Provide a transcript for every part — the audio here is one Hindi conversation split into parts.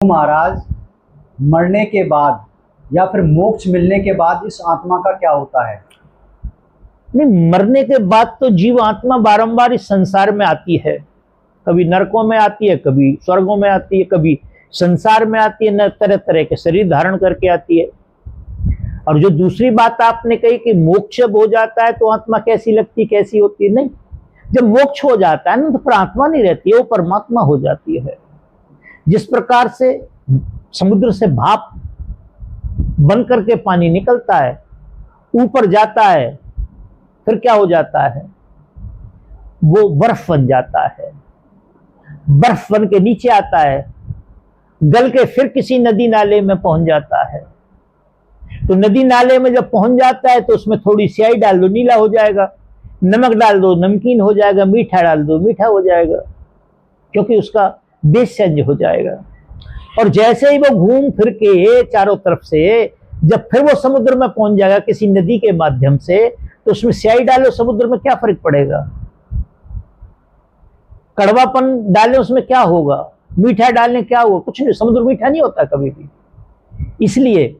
महाराज, मरने के बाद या फिर मोक्ष मिलने के बाद इस आत्मा का क्या होता है? नहीं, मरने के बाद तो जीव आत्मा बारंबार इस संसार में आती है। कभी नरकों में आती है, कभी स्वर्गों में आती है, कभी संसार में आती है, न तरह तरह के शरीर धारण करके आती है। और जो दूसरी बात आपने कही कि मोक्ष हो जाता है तो आत्मा कैसी लगती, कैसी होती है, नहीं, जब मोक्ष हो जाता है ना तो फिर आत्मा नहीं रहती है, वो परमात्मा हो जाती है। जिस प्रकार से समुद्र से भाप बन करके पानी निकलता है, ऊपर जाता है, फिर क्या हो जाता है, वो बर्फ बन जाता है। बर्फ बन के नीचे आता है, गल के फिर किसी नदी नाले में पहुंच जाता है। तो नदी नाले में जब पहुंच जाता है तो उसमें थोड़ी स्याही डाल दो, नीला हो जाएगा, नमक डाल दो, नमकीन हो जाएगा, मीठा डाल दो, मीठा हो जाएगा, क्योंकि उसका बेस चेंज हो जाएगा। और जैसे ही वो घूम फिर के चारों तरफ से जब फिर वो समुद्र में पहुंच जाएगा किसी नदी के माध्यम से, तो उसमें स्याही डालो समुद्र में, क्या फर्क पड़ेगा? कड़वापन डालें उसमें क्या होगा, मीठा डालें क्या होगा, कुछ नहीं, समुद्र मीठा नहीं होता कभी भी। इसलिए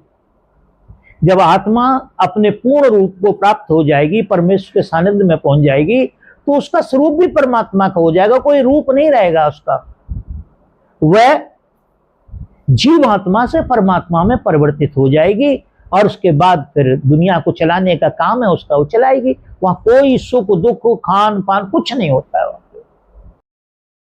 जब आत्मा अपने पूर्ण रूप को प्राप्त हो जाएगी, परमेश्वर के सानिध्य में पहुंच जाएगी, तो उसका स्वरूप भी परमात्मा का हो जाएगा, कोई रूप नहीं रहेगा उसका। वह जीवात्मा से परमात्मा में परिवर्तित हो जाएगी और उसके बाद फिर दुनिया को चलाने का काम है उसका, वो चलाएगी। वहां कोई सुख दुख खान पान कुछ नहीं होता है।